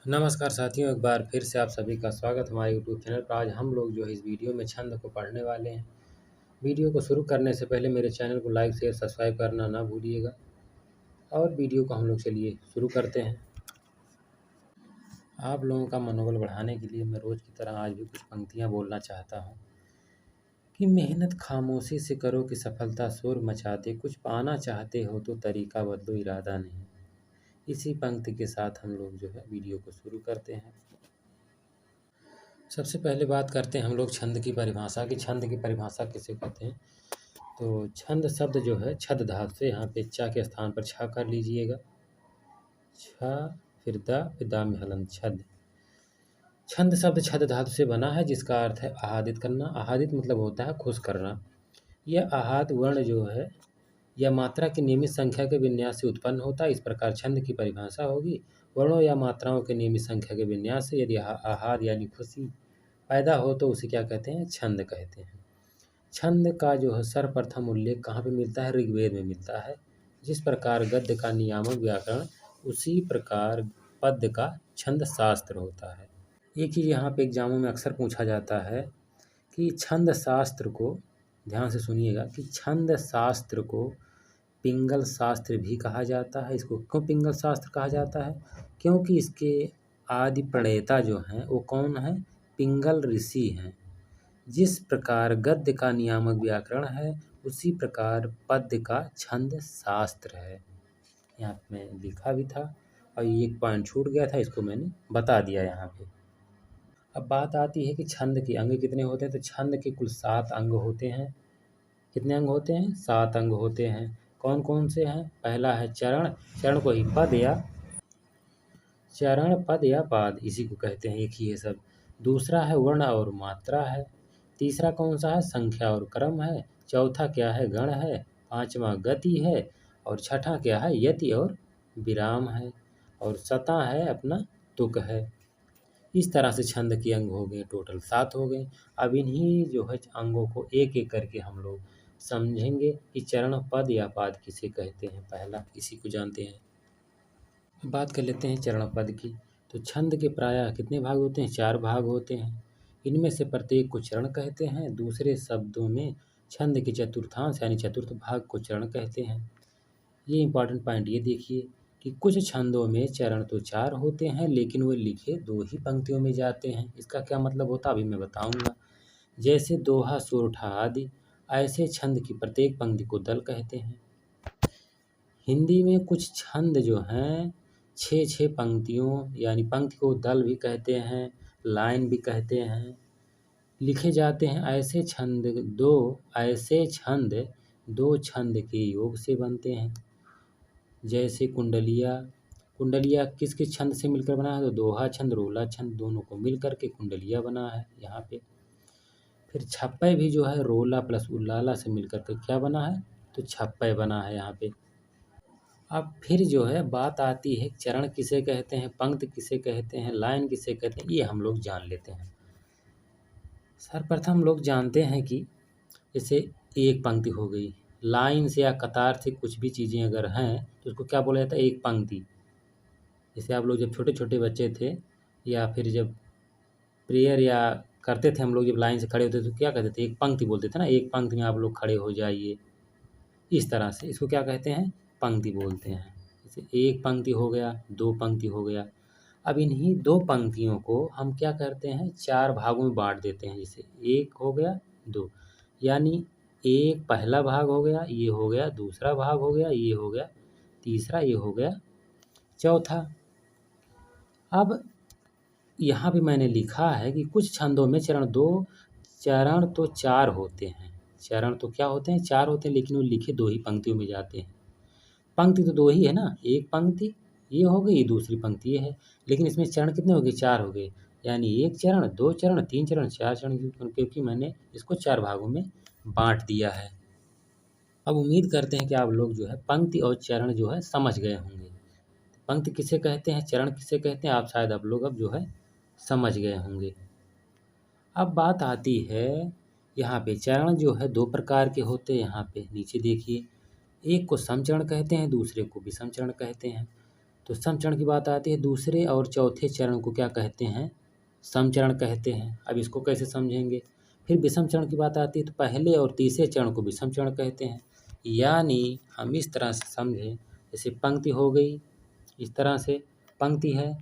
नमस्कार साथियों, एक बार फिर से आप सभी का स्वागत हमारे यूट्यूब चैनल पर। आज हम लोग जो है इस वीडियो में छंद को पढ़ने वाले हैं। वीडियो को शुरू करने से पहले मेरे चैनल को लाइक शेयर सब्सक्राइब करना ना भूलिएगा। और वीडियो को हम लोग चलिए शुरू करते हैं। आप लोगों का मनोबल बढ़ाने के लिए मैं रोज़ की तरह आज भी कुछ पंक्तियाँ बोलना चाहता हूँ कि मेहनत खामोशी से करो कि सफलता शोर मचा दे, कुछ पाना चाहते हो तो तरीका बदलो, इरादा नहीं। इसी पंक्ति के साथ हम लोग जो है वीडियो को शुरू करते हैं। सबसे पहले बात करते हैं हम लोग छंद की परिभाषा की। छंद की परिभाषा किसे कहते हैं? तो छंद शब्द जो है छद धातु से, यहाँ पे चा के स्थान पर छा कर लीजिएगा। छा फिर दा में हलन, छद। छंद शब्द छद धातु से बना है, जिसका अर्थ है आहादित करना। आहादित मतलब होता है खुश करना। यह आहाद वर्ण जो है या मात्रा की नियमित संख्या के विन्यास से उत्पन्न होता है। इस प्रकार छंद की परिभाषा होगी, वर्णों या मात्राओं के नियमित संख्या के विन्यास से यदि आहाद यानी खुशी पैदा हो तो उसे क्या कहते हैं? छंद कहते हैं। छंद का जो है सर्वप्रथम उल्लेख कहाँ पे मिलता है? ऋग्वेद में मिलता है। जिस प्रकार गद्य का नियामक व्याकरण, उसी प्रकार पद्य का छंद शास्त्र होता है। एक चीज़ यहाँ पे एग्जामों में अक्सर पूछा जाता है कि छंद शास्त्र को, ध्यान से सुनिएगा, कि छंद शास्त्र को पिंगल शास्त्र भी कहा जाता है। इसको क्यों पिंगल शास्त्र कहा जाता है? क्योंकि इसके आदि प्रणेता जो हैं वो कौन है? पिंगल ऋषि हैं। जिस प्रकार गद्य का नियामक व्याकरण है, उसी प्रकार पद्य का छंद शास्त्र है। यहाँ पे मैं लिखा भी था और ये एक पॉइंट छूट गया था, इसको मैंने बता दिया यहाँ पे। अब बात आती है कि छंद के अंग कितने होते हैं। तो छंद के कुल 7 अंग होते हैं। कितने अंग होते हैं? 7 अंग होते हैं। कौन कौन से हैं? पहला है चरण। चरण को ही पद या पाद इसी को कहते हैं, एक ही है सब। दूसरा है वर्ण और मात्रा है। तीसरा कौन सा है? संख्या और क्रम है। चौथा क्या है? गण है। पांचवा गति है। और छठा क्या है? यति और विराम है। और सता है अपना तुक है। इस तरह से छंद के अंग हो गए, टोटल 7 हो गए। अब इन्हीं जो है अंगों को एक एक करके हम लोग समझेंगे कि चरण, पद या पाद किसे कहते हैं। पहला इसी को जानते हैं। बात कर लेते हैं चरण पद की। तो छंद के प्रायः कितने भाग होते हैं? 4 भाग होते हैं। इनमें से प्रत्येक को चरण कहते हैं। दूसरे शब्दों में छंद के चतुर्थांश यानी चतुर्थ भाग को चरण कहते हैं। ये इंपॉर्टेंट पॉइंट ये देखिए कि कुछ छंदों में चरण तो 4 होते हैं, लेकिन वो लिखे 2 ही पंक्तियों में जाते हैं। इसका क्या मतलब होता है अभी मैं बताऊंगा। जैसे दोहा, सोरठा आदि। ऐसे छंद की प्रत्येक पंक्ति को दल कहते हैं। हिंदी में कुछ छंद जो हैं 6-6 पंक्तियों यानी पंक्ति को दल भी कहते हैं, लाइन भी कहते हैं, लिखे जाते हैं। ऐसे छंद दो छंद के योग से बनते हैं। जैसे कुंडलिया किस किस छंद से मिलकर बना है? तो दोहा छंद, रोला छंद, दोनों को मिल करके कुंडलिया बना है यहाँ पे। फिर छप्पय भी जो है रोला प्लस उल्लाला से मिलकर के क्या बना है? तो छप्पय बना है यहाँ पे। अब फिर जो है बात आती है चरण किसे कहते हैं, पंक्ति किसे कहते हैं, लाइन किसे कहते हैं, ये हम लोग जान लेते हैं। सर्वप्रथम लोग जानते हैं कि जैसे एक पंक्ति हो गई, लाइन से या कतार से कुछ भी चीज़ें अगर हैं तो उसको क्या बोला जाता है? एक पंक्ति। जैसे आप लोग जब छोटे छोटे बच्चे थे या फिर जब प्रेयर या करते थे हम लोग, जब लाइन से खड़े होते थे तो क्या कहते थे? एक पंक्ति बोलते थे ना, एक पंक्ति में आप लोग खड़े हो जाइए। इस तरह से इसको क्या कहते हैं? पंक्ति बोलते हैं। जैसे एक पंक्ति हो गया, 2 पंक्ति हो गया। अब इन्हीं 2 पंक्तियों को हम क्या करते हैं? 4 भागों में बांट देते हैं। जैसे 1 हो गया, 2, यानी एक पहला भाग हो गया, ये हो गया दूसरा भाग हो गया, ये हो गया तीसरा, ये हो गया चौथा। अब यहाँ भी मैंने लिखा है कि कुछ छंदों में चरण तो 4 होते हैं। चरण तो क्या होते हैं? 4 होते हैं, लेकिन वो लिखे 2 ही पंक्तियों में जाते हैं। पंक्ति तो 2 ही है ना, एक पंक्ति ये हो गई, दूसरी पंक्ति ये है, लेकिन इसमें चरण कितने हो गए? 4 हो गए। यानी 1 चरण, 2 चरण, 3 चरण, 4 चरण, क्योंकि मैंने इसको 4 भागों में बांट दिया है। अब उम्मीद करते हैं कि आप लोग जो है पंक्ति और चरण जो है समझ गए होंगे। पंक्ति किसे कहते हैं, चरण किसे कहते हैं, आप शायद आप लोग अब जो है समझ गए होंगे। अब बात आती है यहाँ पे चरण जो है 2 प्रकार के होते हैं। यहाँ पे नीचे देखिए, एक को समचरण कहते हैं, दूसरे को विषम चरण कहते हैं। तो सम चरण की बात आती है, दूसरे और चौथे चरण को क्या कहते हैं? सम चरण कहते हैं। अब इसको कैसे समझेंगे? फिर विषम चरण की बात आती है तो पहले और तीसरे चरण को विषम चरण कहते हैं। यानी हम इस तरह से समझें, जैसे पंक्ति हो गई, इस तरह से पंक्ति है।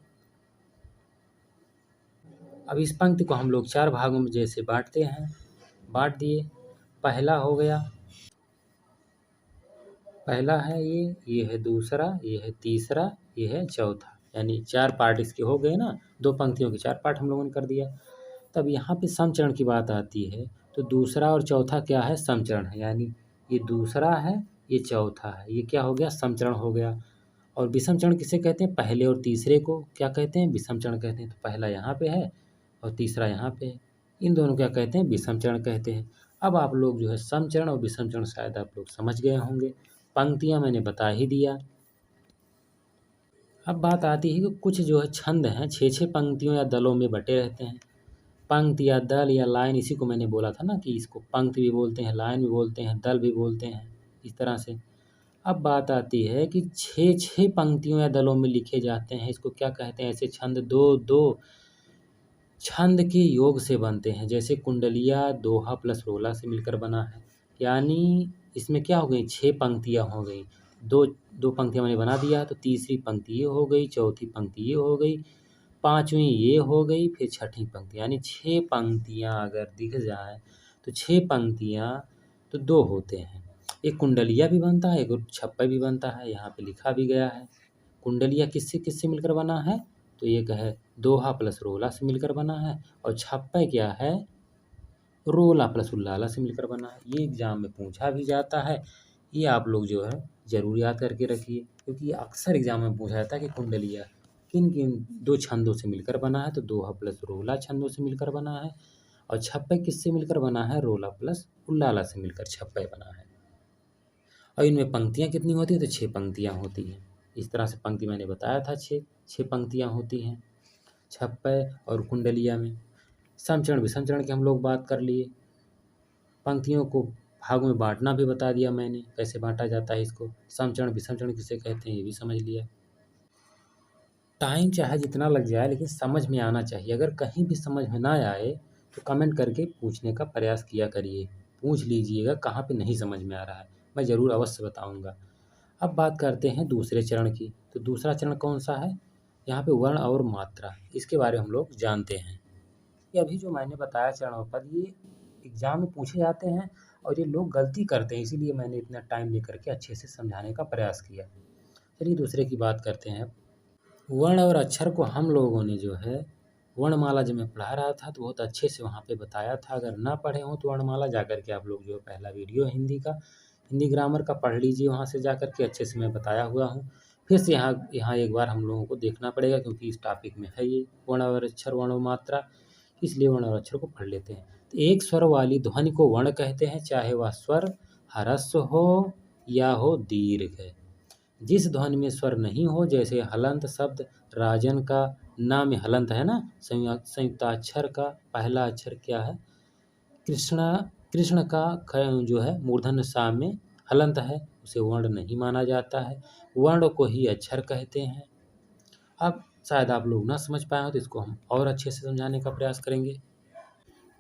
अब इस पंक्ति को हम लोग 4 भागों में जैसे बांटते हैं, बांट दिए। पहला हो गया, पहला है ये है दूसरा, ये है तीसरा, ये है चौथा, यानी 4 पार्ट इसके हो गए ना। 2 पंक्तियों के 4 पार्ट हम लोगों ने कर दिया। तब यहाँ पे सम चरण की बात आती है तो दूसरा और चौथा क्या है? सम चरण है। यानी ये दूसरा है, ये चौथा है, ये क्या हो गया? सम चरण हो गया। और विषम चरण किसे कहते हैं? पहले और तीसरे को क्या कहते हैं? विषम चरण कहते हैं। तो पहला यहाँ पे है और तीसरा यहाँ पे है, इन दोनों क्या कहते हैं? विषम चरण कहते हैं। अब आप लोग जो है सम चरण और विषम चरण शायद आप लोग समझ गए होंगे। पंक्तियाँ मैंने बता ही दिया। अब बात आती है कि कुछ जो है छंद हैं 6-6 पंक्तियों या दलों में बटे रहते हैं। पंक्ति या दल या लाइन, इसी को मैंने बोला था ना कि इसको पंक्ति भी बोलते हैं, लाइन भी बोलते हैं, दल भी बोलते हैं, इस तरह से। अब बात आती है कि 6-6 पंक्तियों या दलों में लिखे जाते हैं, इसको क्या कहते हैं? ऐसे छंद 2-2 छंद के योग से बनते हैं। जैसे कुंडलिया दोहा प्लस रोला से मिलकर बना है। यानी इसमें क्या हो गई? 6 पंक्तियाँ हो गई। दो पंक्तियाँ मैंने बना दिया, तो तीसरी पंक्ति ये हो गई, चौथी पंक्ति ये हो गई, पाँचवीं ये हो गई, फिर छठी पंक्ति। यानी 6 पंक्तियाँ अगर दिख जाए तो 6 पंक्तियाँ तो 2 होते हैं। एक कुंडलिया भी बनता है, एक छप्पा भी बनता है, यहाँ पे लिखा भी गया है। कुंडलिया किससे किससे मिलकर बना है? तो एक है दोहा प्लस रोला से मिलकर बना है, और छप्पा क्या है? रोला प्लस उल्लाला से मिलकर बना है। ये एग्जाम में पूछा भी जाता है, ये आप लोग जो है ज़रूर याद करके रखिए, क्योंकि ये अक्सर एग्जाम में पूछा जाता है कि कुंडलिया किन किन 2 छंदों से मिलकर बना है। तो दोहा प्लस रोला छंदों से मिलकर बना है, और छप्पा किससे मिलकर बना है? रोला प्लस उल्लाला से मिलकर छप्पा बना है। और इनमें पंक्तियाँ कितनी होती हैं? तो 6 पंक्तियाँ होती हैं। इस तरह से पंक्ति मैंने बताया था, 6 पंक्तियाँ होती हैं छप्पा और कुंडलिया में। समचरण विषमचरण की हम लोग बात कर लिए। पंक्तियों को भागों में बांटना भी बता दिया मैंने, कैसे बांटा जाता है इसको। समचरण विषमचरण किसे कहते हैं ये भी समझ लिया। टाइम चाहे जितना लग जाए लेकिन समझ में आना चाहिए। अगर कहीं भी समझ में ना आए तो कमेंट करके पूछने का प्रयास किया करिए, पूछ लीजिएगा कहाँ पे नहीं समझ में आ रहा है, मैं ज़रूर अवश्य बताऊँगा। अब बात करते हैं दूसरे चरण की। तो दूसरा चरण कौन सा है? यहाँ पे वर्ण और मात्रा, इसके बारे में हम लोग जानते हैं। ये अभी जो मैंने बताया चरणों पर, ये एग्ज़ाम में पूछे जाते हैं और ये लोग गलती करते हैं, इसीलिए मैंने इतना टाइम लेकर के अच्छे से समझाने का प्रयास किया। चलिए दूसरे की बात करते हैं। वर्ण और अक्षर को हम लोगों ने जो है वर्णमाला जब मैं पढ़ा रहा था तो बहुत अच्छे से वहाँ पे बताया था। अगर ना पढ़े हों तो वर्णमाला जा कर के आप लोग जो है पहला वीडियो है हिंदी का, हिंदी ग्रामर का, पढ़ लीजिए, वहाँ से जा कर के अच्छे से मैं बताया हुआ हूँ। फिर से यहाँ एक बार हम लोगों को देखना पड़ेगा, क्योंकि इस टॉपिक में है ये वर्ण और अक्षर, वर्ण और मात्रा, इसलिए वर्ण और अक्षर को पढ़ लेते हैं। तो एक स्वर वाली ध्वनि को वर्ण कहते हैं, चाहे वह स्वर ह्रस्व हो या हो दीर्घ। जिस ध्वनि में स्वर नहीं हो, जैसे हलंत शब्द राजन का ना में हलंत है ना, संयुक्ताक्षर का पहला अक्षर क्या है? कृष्णा, कृष्ण का जो है मूर्धन्य सा में हलंत है, उसे वर्ण नहीं माना जाता है। वर्ण को ही अक्षर कहते हैं। अब शायद आप लोग ना समझ पाए हो तो इसको हम और अच्छे से समझाने का प्रयास करेंगे।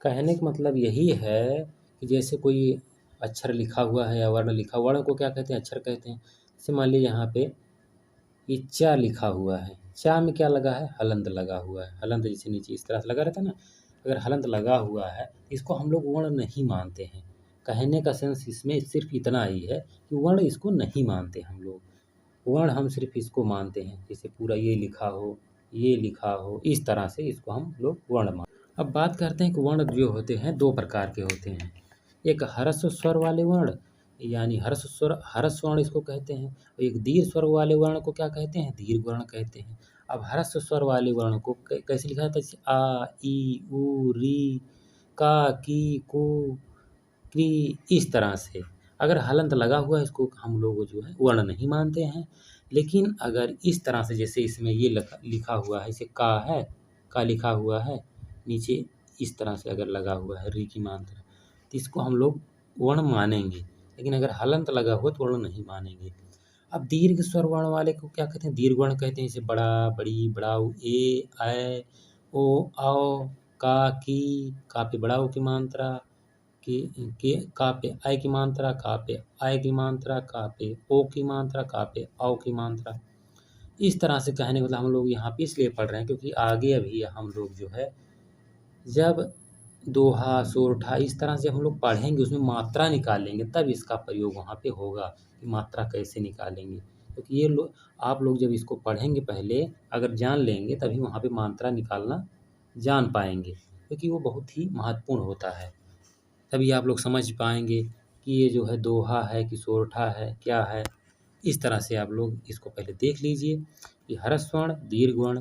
कहने का मतलब यही है कि जैसे कोई अक्षर लिखा हुआ है या वर्ण लिखा, वर्ण को क्या कहते हैं? अक्षर कहते हैं। जैसे मान लीजिए यहाँ पे ये चा लिखा हुआ है, चा में क्या लगा है? हलंत लगा हुआ है। हलंत जैसे नीचे इस तरह से लगा रहता है ना, अगर हलंत लगा हुआ है इसको हम लोग वर्ण नहीं मानते हैं। कहने का सेंस इसमें सिर्फ इतना ही है कि वर्ण इसको नहीं मानते हम लोग। वर्ण हम सिर्फ इसको मानते हैं, जैसे पूरा ये लिखा हो, ये लिखा हो, इस तरह से इसको हम लोग वर्ण मानते हैं। अब बात करते हैं कि वर्ण जो होते हैं 2 प्रकार के होते हैं। एक ह्रस्व स्वर वाले वर्ण, यानी ह्रस्व वर्ण इसको कहते हैं, और एक दीर्घ स्वर वाले वर्ण को क्या कहते हैं? दीर्घ वर्ण कहते हैं। अब ह्रस्व स्वर वाले वर्ण को कैसे लिखा जाता है? जैसे आ, ई, उ, री, का, की, कु, क्री, इस तरह से। अगर हलंत लगा हुआ है इसको हम लोग जो है वर्ण नहीं मानते हैं। लेकिन अगर इस तरह से, जैसे इसमें ये लिखा हुआ है, इसे का है, का लिखा हुआ है, नीचे इस तरह से अगर लगा हुआ है री की मात्रा, तो इसको हम लोग वर्ण मानेंगे। लेकिन अगर हलंत लगा हुआ तो वर्ण नहीं मानेंगे। अब दीर्घ स्वर वर्ण वाले को क्या कहते हैं? दीर्घ वर्ण कहते हैं। जैसे बड़ा, बड़ी, बड़ाऊ, ए, ऐ, ओ, औ, का, की, का पे बड़ा ऊ की मात्रा, के का पे ऐ की मात्रा, का पे ऐ की मात्रा, का पे ओ की मात्रा, का पे औ की मात्रा। इस तरह से कहने का मतलब हम लोग यहाँ पे इसलिए पढ़ रहे हैं क्योंकि आगे अभी हम लोग जो है जब दोहा, सोरठा इस तरह से हम लोग पढ़ेंगे, उसमें मात्रा निकालेंगे, तब इसका प्रयोग वहाँ पे होगा कि मात्रा कैसे निकालेंगे। क्योंकि ये लोग आप लोग जब इसको पढ़ेंगे पहले अगर जान लेंगे तभी वहाँ पे मात्रा निकालना जान पाएंगे, क्योंकि वो बहुत ही महत्वपूर्ण होता है। तभी आप लोग समझ पाएंगे कि ये जो है दोहा है कि सोरठा है, क्या है। इस तरह से आप लोग इसको पहले देख लीजिए कि ह्रस्व वर्ण, दीर्घ वर्ण।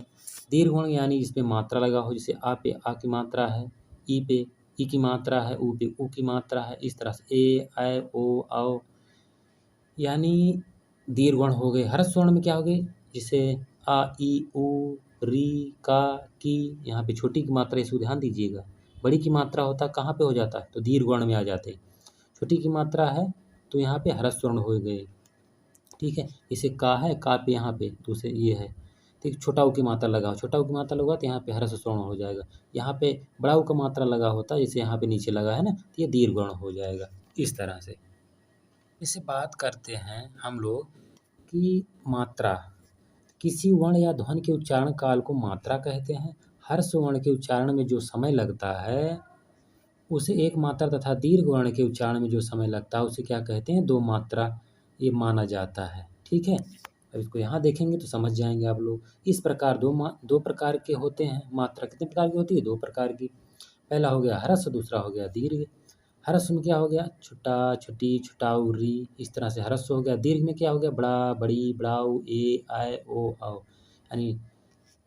दीर्घ वर्ण यानी जिसमें मात्रा लगा हो, जैसे आ पे आ की मात्रा है, ई पे ई की मात्रा है, ऊ पे ऊ की मात्रा है। इस तरह से ए, ऐ, ओ, औ यानी दीर्घ वर्ण हो गए। ह्रस्व वर्ण में क्या हो गए? जैसे आ, ई, ऊ, री, का, की। यहाँ पे छोटी की मात्रा, इसको ध्यान दीजिएगा। बड़ी की मात्रा होता कहाँ पे हो जाता है? तो दीर्घ वर्ण में आ जाते हैं। छोटी की मात्रा है तो यहाँ पे ह्रस्व वर्ण हो गए। ठीक है, इसे का है, का पे यहाँ पे दूसरे ये है। ठीक, छोटा ऊ की मात्रा लगाओ, छोटा ऊ की मात्रा लगा तो यहाँ पे ह्रस्व वर्ण हो जाएगा। यहाँ पे बड़ा ऊ का मात्रा लगा होता है, जैसे यहाँ पे नीचे लगा है ना, तो ये दीर्घ वर्ण हो जाएगा। इस तरह से इसे बात करते हैं हम लोग कि मात्रा। किसी वर्ण या ध्वनि के उच्चारण काल को मात्रा कहते हैं। ह्रस्व वर्ण के उच्चारण में जो समय लगता है उसे एक मात्रा तथा दीर्घ वर्ण के उच्चारण में जो समय लगता है उसे क्या कहते हैं? दो मात्रा ये माना जाता है। ठीक है, अब इसको यहाँ देखेंगे तो समझ जाएंगे आप लोग। इस प्रकार दो प्रकार के होते हैं मात्रा। कितने प्रकार की होती है? दो प्रकार की। पहला हो गया ह्रस्व, दूसरा हो गया दीर्घ। ह्रस्व में क्या हो गया? छोटा, छोटी, छोटाऊ, री। इस तरह से ह्रस्व हो गया। दीर्घ में क्या हो गया? बड़ा, बड़ी, बड़ाऊ, ए, ऐ, ओ, औ। यानी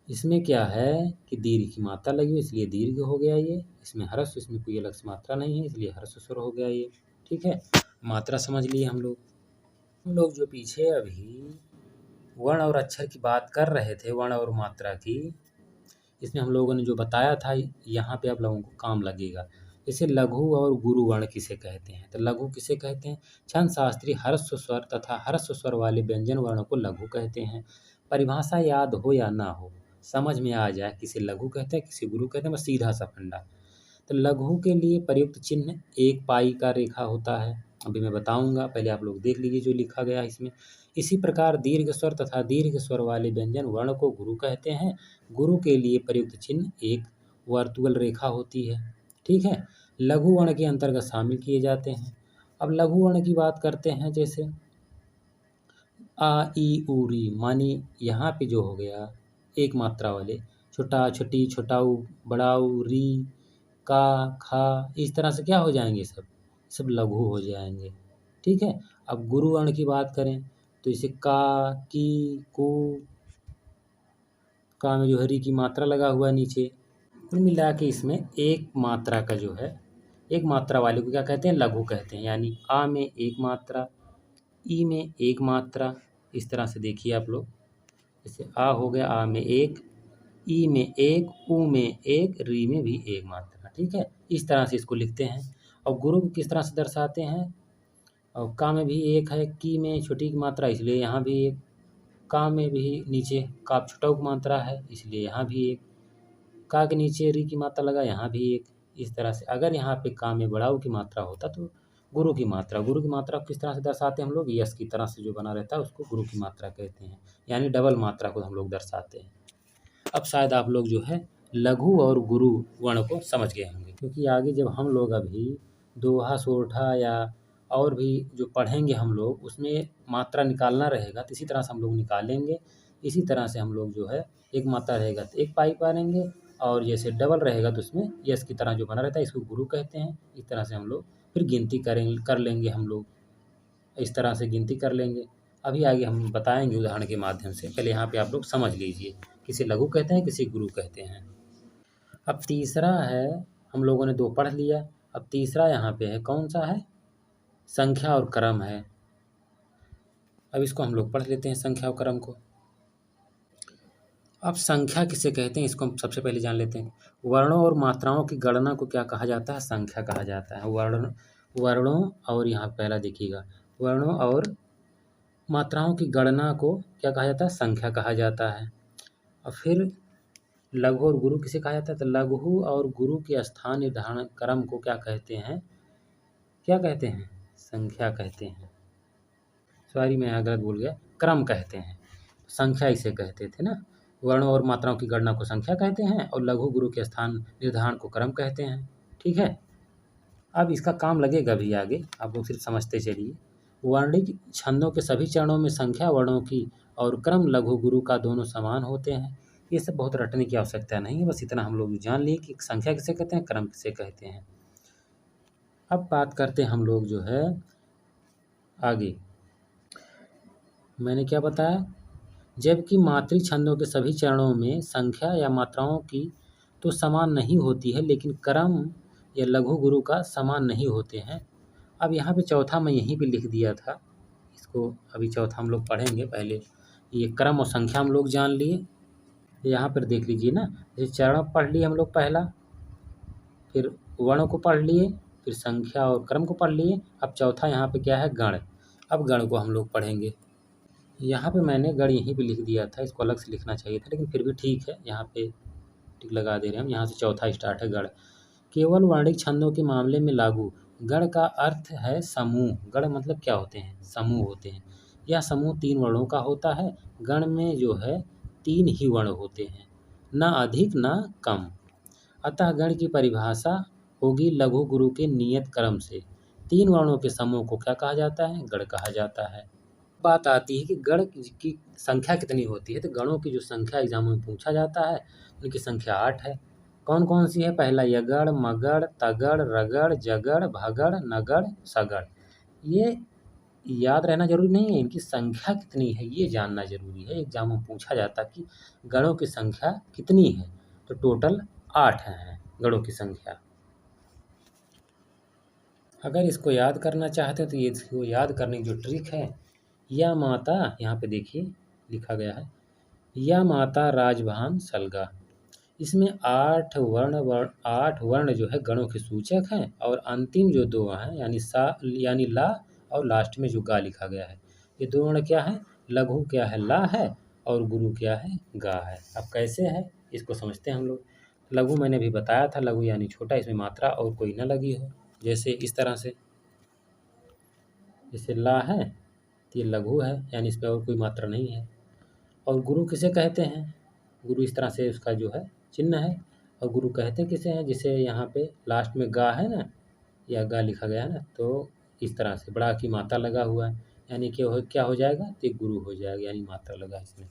इसमें क्या है कि दीर्घ की मात्रा लगी हुई इसलिए दीर्घ हो गया ये। इसमें ह्रस्व, इसमें कोई अलग से मात्रा नहीं है इसलिए ह्रस्व स्वर हो गया ये। ठीक है, मात्रा समझ लिए हम लोग। हम लोग जो पीछे अभी वर्ण और अक्षर की बात कर रहे थे, वर्ण और मात्रा की, इसमें हम लोगों ने जो बताया था यहाँ पे आप लोगों को काम लगेगा। जैसे लघु और गुरु वर्ण किसे कहते हैं? तो लघु किसे कहते हैं? छंद शास्त्री ह्रस्व स्वर तथा ह्रस्व स्वर वाले व्यंजन वर्ण को लघु कहते हैं। परिभाषा याद हो या ना हो, समझ में आ जाए किसे लघु कहते हैं किसे गुरु कहते हैं, बस सीधा सा फंडा। तो लघु के लिए प्रयुक्त चिन्ह एक पाई का रेखा होता है। अभी मैं बताऊंगा, पहले आप लोग देख लीजिए जो लिखा गया है इसमें। इसी प्रकार दीर्घ स्वर तथा दीर्घ स्वर वाले व्यंजन वर्ण को गुरु कहते हैं। गुरु के लिए प्रयुक्त चिन्ह एक वर्तुअल रेखा होती है। ठीक है, लघु वर्ण के अंतर्गत शामिल किए जाते हैं। अब लघु वर्ण की बात करते हैं, जैसे आ, ई, ऊ, री। मानी यहाँ पे जो हो गया एक मात्रा वाले, छोटा, छोटी, छोटाऊ, बड़ाऊ, री, का, खा। इस तरह से क्या हो जाएंगे? सब लघु हो जाएंगे। ठीक है, अब गुरु वर्ण की बात करें तो इसे का, की, कु। का में जो हरी की मात्रा लगा हुआ है नीचे। कुल मिला के इसमें एक मात्रा का जो है, एक मात्रा वाले को क्या कहते हैं? लघु कहते हैं। यानी आ में एक मात्रा, ई में एक मात्रा। इस तरह से देखिए आप लोग, जैसे आ हो गया, आ में एक, ई में एक, ऊ में एक, री में भी एक मात्रा। ठीक है, इस तरह से इसको लिखते हैं। और गुरु को किस तरह से दर्शाते हैं? और का में भी एक है, की में छोटी की मात्रा इसलिए यहाँ भी एक, का में भी नीचे का छोटा की मात्रा है इसलिए यहाँ भी एक, का के नीचे री की मात्रा लगा यहाँ भी एक। इस तरह से अगर यहाँ पे का में बड़ाऊ की मात्रा होता तो गुरु की मात्रा को किस तरह से दर्शाते हैं हम लोग? यस की तरह से जो बना रहता है उसको गुरु की मात्रा कहते हैं। यानी डबल मात्रा को हम लोग दर्शाते हैं। अब शायद आप लोग जो है लघु और गुरु वर्ण को समझ गए होंगे, क्योंकि आगे जब हम लोग अभी दोहा, सोरठा या और भी जो पढ़ेंगे हम लोग उसमें मात्रा निकालना रहेगा, तो इसी तरह से हम लोग निकालेंगे। इसी तरह से हम लोग जो है एक मात्रा रहेगा तो एक पाई पाएंगे, और जैसे डबल रहेगा तो उसमें यस की तरह जो बना रहता है इसको गुरु कहते हैं। इस तरह से हम लोग फिर गिनती कर लेंगे हम लोग, इस तरह से गिनती कर लेंगे। अभी आगे हम बताएंगे उदाहरण के माध्यम से। पहले यहाँ पे आप लोग समझ लीजिए किसे लघु कहते हैं किसे गुरु कहते हैं। अब तीसरा है, हम लोगों ने दो पढ़ लिया, अब तीसरा यहाँ पे है, कौन सा है? संख्या और क्रम है। अब इसको हम लोग पढ़ लेते हैं, संख्या और क्रम को। अब संख्या किसे कहते हैं इसको हम सबसे पहले जान लेते हैं। वर्णों और मात्राओं की गणना को क्या कहा जाता है? संख्या कहा जाता है। वर्णों और यहाँ पहला देखिएगा, वर्णों और मात्राओं की गणना को क्या कहा जाता है? संख्या कहा जाता है। और फिर लघु और गुरु किसे कहा जाता है? तो लघु और गुरु के स्थान निर्धारण क्रम को क्या कहते हैं? क्या कहते हैं? संख्या कहते हैं। सॉरी, मैं यहाँ गलत बोल गया, क्रम कहते हैं। संख्या इसे कहते थे ना। वर्णों और मात्राओं की गणना को संख्या कहते हैं और लघु गुरु के स्थान निर्धारण को क्रम कहते हैं। ठीक है। अब इसका काम लगेगा भी आगे, आप लोग सिर्फ समझते चलिए। वर्णिक छंदों के सभी चरणों में संख्या वर्णों की और क्रम लघु गुरु का दोनों समान होते हैं। ये सब बहुत रटने की आवश्यकता नहीं है, बस इतना हम लोग जान लिए कि संख्या किसे कहते हैं, क्रम किसे कहते हैं। अब बात करते हैं हम लोग जो है आगे। मैंने क्या बताया? जबकि मात्रिक छंदों के सभी चरणों में संख्या या मात्राओं की तो समान नहीं होती है, लेकिन क्रम या लघु गुरु का समान नहीं होते हैं। अब यहाँ पे चौथा मैं यहीं पे लिख दिया था, इसको अभी चौथा हम लोग पढ़ेंगे। पहले ये क्रम और संख्या हम लोग जान लिए। यहाँ पर देख लीजिए ना, जैसे चरण पढ़ लिए हम लोग पहला, फिर वर्ण को पढ़ लिए, फिर संख्या और क्रम को पढ़ लिए। अब चौथा यहाँ पे क्या है? गण। अब गण को हम लोग पढ़ेंगे। यहाँ पे मैंने गण यहीं पे लिख दिया था, इसको अलग से लिखना चाहिए था, लेकिन फिर भी ठीक है, यहाँ पे टिक लगा दे रहे हैं हम। यहाँ से चौथा स्टार्ट है गण। केवल वर्णिक छंदों के मामले में लागू। गण का अर्थ है समूह। गण मतलब क्या होते हैं? समूह होते हैं। यह समूह 3 वर्णों का होता है। गण में जो है 3 ही वर्ण होते हैं, ना अधिक ना कम। अतः गण की परिभाषा होगी लघु गुरु के नियत क्रम से। 3 वर्णों के समूह को क्या कहा जाता है? गण कहा जाता है। बात आती है कि गण की संख्या कितनी होती है। तो गणों की जो संख्या एग्जाम में पूछा जाता है, उनकी संख्या 8 है। कौन कौन सी है? पहला यगड़, मगड़, तगड़, रगड़, जगड़, भगड़, नगड़, सगड़। ये याद रहना जरूरी नहीं है, इनकी संख्या कितनी है ये जानना जरूरी है। एग्जाम में पूछा जाता कि गणों की संख्या कितनी है, तो टोटल 8 है गणों की संख्या। अगर इसको याद करना चाहते हैं तो ये इसको याद करने की जो ट्रिक है, या माता, यहाँ पे देखिए लिखा गया है, या माता राजभान सलगा। इसमें 8 वर्ण जो है गणों के सूचक हैं, और अंतिम जो 2 हैं यानी ला, और लास्ट में जो गा लिखा गया है, ये 2 वर्ण क्या है? लघु क्या है? ला है, और गुरु क्या है? गा है। अब कैसे है इसको समझते हैं हम लोग। लघु मैंने भी बताया था, लघु यानी छोटा, इसमें मात्रा और कोई न लगी हो। जैसे इस तरह से, जैसे ला है तो ये लघु है, यानी इस पर और कोई मात्रा नहीं है। और गुरु किसे कहते हैं? गुरु इस तरह से उसका जो है चिन्ह है। और गुरु कहते किसे हैं? जिसे यहाँ पे लास्ट में गा है ना, या गा लिखा गया है ना, तो इस तरह से बड़ा की मात्रा लगा हुआ है, यानी कि क्या हो जाएगा? तो गुरु हो जाएगा, यानी मात्रा लगा इसमें।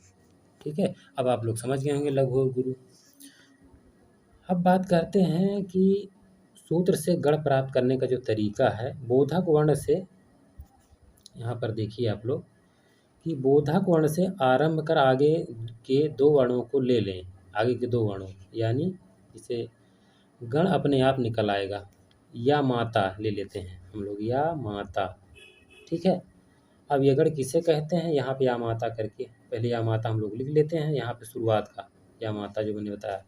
ठीक है। अब आप लोग समझ गए होंगे लघु और गुरु। अब बात करते हैं कि सूत्र से गण प्राप्त करने का जो तरीका है, बोधक वर्ण से, यहाँ पर देखिए आप लोग, कि बोधक वर्ण से आरंभ कर आगे के 2 वर्णों को ले लें। आगे के 2 वर्णों, यानी इसे गण अपने आप निकल आएगा। या माता ले लेते हैं हम लोग, या माता। ठीक है। अब ये गण किसे कहते हैं? यहाँ पे या माता करके पहले या माता हम लोग लिख लेते हैं, यहाँ पे शुरुआत का या माता जो मैंने बताया।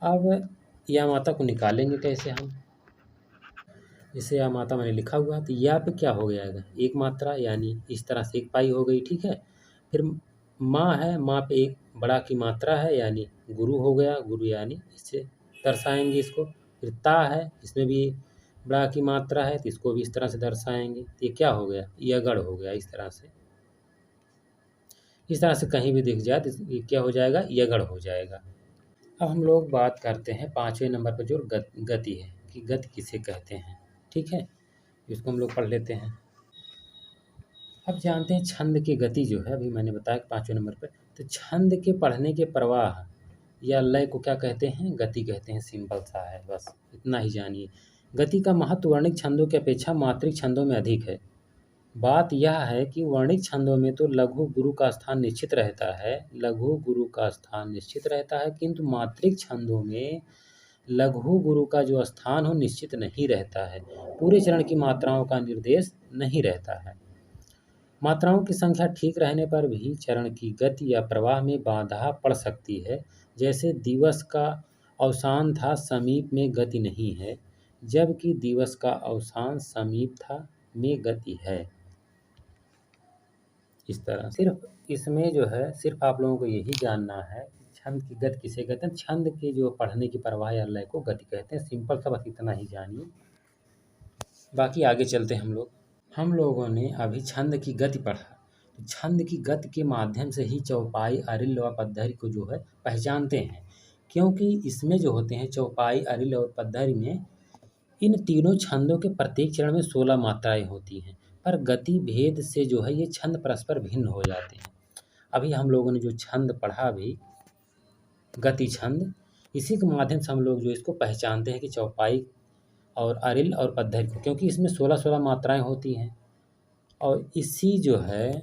अब या माता को निकालेंगे कैसे हम? जैसे या माता मैंने लिखा हुआ है, तो या पे क्या हो जाएगा? एक मात्रा, यानी इस तरह से 1 पाई हो गई। ठीक है। फिर माँ है, माँ पे एक बड़ा की मात्रा है, यानी गुरु हो गया। गुरु यानी इससे दर्शाएंगे इसको। फिर ता है, इसमें भी बड़ा की मात्रा है, तो इसको भी इस तरह से दर्शाएंगे। तो ये क्या हो गया? यगड़ हो गया। इस तरह से, इस तरह से कहीं भी दिख जाए तो ये क्या हो जाएगा? यगड़ हो जाएगा। अब हम लोग बात करते हैं 5वें नंबर पर जो गति है, कि गति किसे कहते हैं। ठीक है। इसको हम लोग पढ़ लेते हैं। अब जानते हैं छंद की गति जो है, अभी मैंने बताया कि 5वें नंबर पर, तो छंद के पढ़ने के प्रवाह या लय को क्या कहते हैं? गति कहते हैं। सिंपल सा है, बस इतना ही जानिए। गति का महत्व वर्णिक छंदों की अपेक्षा मात्रिक छंदों में अधिक है। बात यह है कि वर्णिक छंदों में तो लघु गुरु का स्थान निश्चित रहता है, किंतु मात्रिक छंदों में लघु गुरु का जो स्थान हो निश्चित नहीं रहता है। पूरे चरण की मात्राओं का निर्देश नहीं रहता है। मात्राओं की संख्या ठीक रहने पर भी चरण की गति या प्रवाह में बाधा पड़ सकती है। जैसे दिवस का अवसान था, समीप में गति नहीं है, जबकि दिवस का अवसान समीप था, में गति है। इस तरह सिर्फ इसमें जो है सिर्फ आप लोगों को यही जानना है छंद की गति किसे कहते हैं। छंद के जो पढ़ने की परवाह या लय को गति कहते हैं। सिंपल सा बस इतना ही जानिए, बाकी आगे चलते हैं हम लोगों ने अभी छंद की गति पढ़ा। तो छंद की गति के माध्यम से ही चौपाई, अरिल व पद्धरि को जो है पहचानते हैं, क्योंकि इसमें जो होते हैं चौपाई, अरिल और पद्धरि में इन तीनों छंदों के प्रत्येक चरण में 16 मात्राएं होती हैं, पर गति भेद से जो है ये छंद परस्पर भिन्न हो जाते हैं। अभी हम लोगों ने जो छंद पढ़ा अभी गति छंद, इसी के माध्यम से हम लोग जो इसको पहचानते हैं कि चौपाई और अरिल और पद्धरि को, क्योंकि इसमें 16 मात्राएं होती हैं और इसी जो है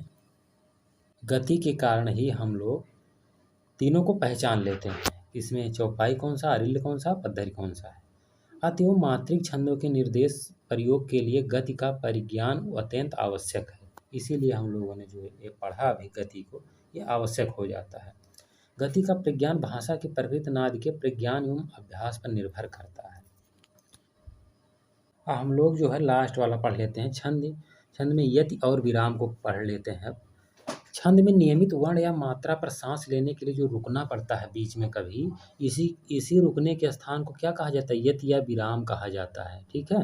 गति के कारण ही हम लोग तीनों को पहचान लेते हैं। इसमें चौपाई कौन सा, अरिल कौन सा, पद्धरि कौन सा है। अतएव मात्रिक छंदों के निर्देश प्रयोग के लिए गति का परिज्ञान अत्यंत आवश्यक है। इसीलिए हम लोगों ने जो ये पढ़ा अभी गति को, ये आवश्यक हो जाता है। गति का प्रज्ञान भाषा के प्रवृत्त नाद के प्रज्ञान एवं अभ्यास पर निर्भर करता है। हम लोग जो है लास्ट वाला पढ़ लेते हैं छंद। छंद में यति और विराम को पढ़ लेते हैं। छंद में नियमित वर्ण या मात्रा पर सांस लेने के लिए जो रुकना पड़ता है बीच में कभी, इसी रुकने के स्थान को क्या कहा जाता है, यति या विराम कहा जाता है। ठीक है।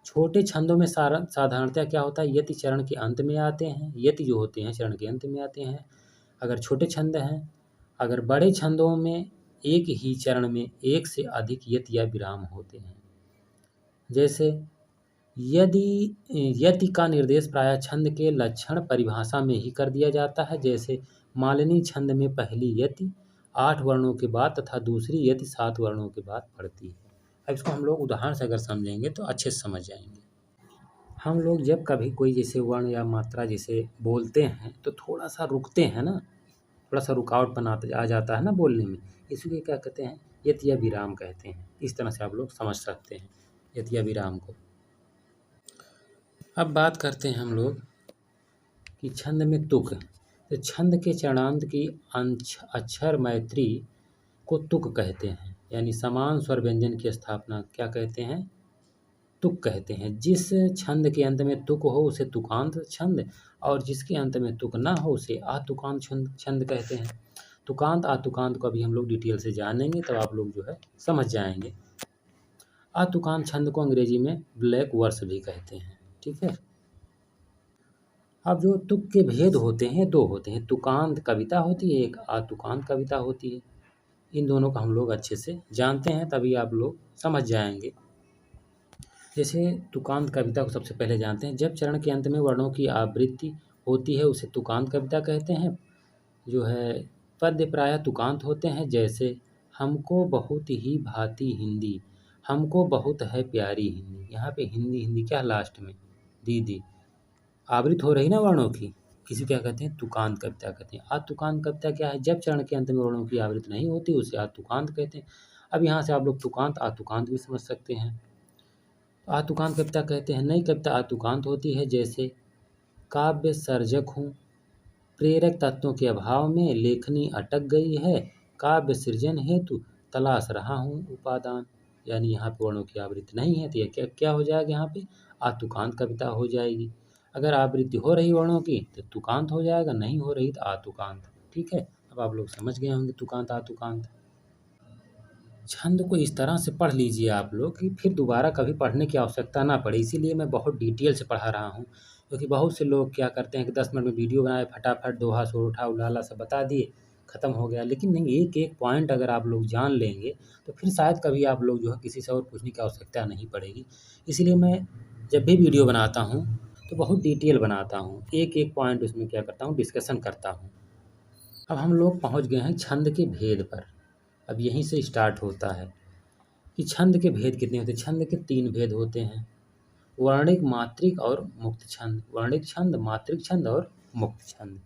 छोटे छंदों में साधारणतः क्या होता है, यति चरण के अंत में आते हैं। यति जो होते हैं चरण के अंत में आते हैं अगर छोटे छंद हैं। अगर बड़े छंदों में एक ही चरण में एक से अधिक यति या विराम होते हैं। जैसे यति का निर्देश प्रायः छंद के लक्षण परिभाषा में ही कर दिया जाता है। जैसे मालिनी छंद में पहली यति 8 वर्णों के बाद तथा दूसरी यति 7 वर्णों के बाद पड़ती है। अब इसको हम लोग उदाहरण से अगर समझेंगे तो अच्छे से समझ जाएंगे। हम लोग जब कभी कोई जैसे वर्ण या मात्रा जैसे बोलते हैं तो थोड़ा सा रुकते हैं ना, थोड़ा सा रुकावट आ जाता है ना बोलने में, इसलिए क्या कहते हैं, यति या विराम कहते हैं। इस तरह से आप लोग समझ सकते हैं यति या विराम को। अब बात करते हैं हम लोग कि छंद में तुक। तो छंद के चरणांत की अक्षर मैत्री को तुक कहते हैं, यानी समान स्वर व्यंजन की स्थापना क्या कहते हैं, तुक कहते हैं। जिस छंद के अंत में तुक हो उसे तुकांत छंद और जिसके अंत में तुक ना हो उसे आतुकांत छंद कहते हैं। तुकांत आतुकांत को अभी हम लोग डिटेल से जानेंगे तब आप लोग जो है समझ जाएंगे। आतुकांत छंद को अंग्रेजी में ब्लैक वर्स भी कहते हैं। ठीक है। अब जो तुक के भेद होते हैं 2 होते हैं, तुकांत कविता होती है, एक आतुकांत कविता होती है। इन दोनों को हम लोग अच्छे से जानते हैं तभी आप लोग समझ जाएंगे। जैसे तुकांत कविता को सबसे पहले जानते हैं। जब चरण के अंत में वर्णों की आवृत्ति होती है उसे तुकांत कविता कहते हैं। जो है पद्य प्रायः तुकांत होते हैं। जैसे हमको बहुत ही भाती हिंदी, हमको बहुत है प्यारी हिंदी। यहाँ पे हिंदी हिंदी क्या लास्ट में दीदी आवृत हो रही ना वर्णों की, इसी क्या कहते हैं, तुकांत कविता कहते हैं। आतुकांत कविता क्या है, जब चरण के अंत में वर्णों की आवृत नहीं होती उसे आतुकांत कहते हैं। अब यहाँ से आप लोग तुकांत आतुकांत भी समझ सकते हैं। आतुकांत कविता कहते हैं नई कविता आतुकांत होती है। जैसे काव्य सर्जक हूँ, प्रेरक तत्वों के अभाव में लेखनी अटक गई है, काव्य सृजन हेतु तलाश रहा हूँ उपादान। यानी यहाँ पे वर्णों की आवृत्ति नहीं है तो यह क्या हो जाएगा, यहाँ पे आतुकांत कविता हो जाएगी। अगर आवृत्ति हो रही वर्णों की तो तुकांत हो जाएगा, नहीं हो रही तो आतुकांत। ठीक है। अब आप लोग समझ गए होंगे तुकांत आतुकांत। छंद को इस तरह से पढ़ लीजिए आप लोग कि फिर दोबारा कभी पढ़ने की आवश्यकता ना पड़े। इसीलिए मैं बहुत डिटेल से पढ़ा रहा हूँ, क्योंकि बहुत से लोग क्या करते हैं कि 10 मिनट में वीडियो बनाए, फटाफट दोहा सोरठा उलाला सब बता दिए, ख़त्म हो गया। लेकिन नहीं, एक एक पॉइंट अगर आप लोग जान लेंगे तो फिर शायद कभी आप लोग जो है किसी से और पूछने की आवश्यकता नहीं पड़ेगी। इसीलिए मैं जब भी वीडियो बनाता हूँ तो बहुत डिटेल बनाता हूँ, एक एक पॉइंट उसमें क्या करता हूँ, डिस्कशन करता हूँ। अब हम लोग पहुँच गए हैं छंद के भेद पर। अब यहीं से स्टार्ट होता है कि छंद के भेद कितने होते हैं। छंद के 3 भेद होते हैं, वर्णिक, मात्रिक और मुक्त छंद। वर्णिक छंद, मात्रिक छंद और मुक्त छंद।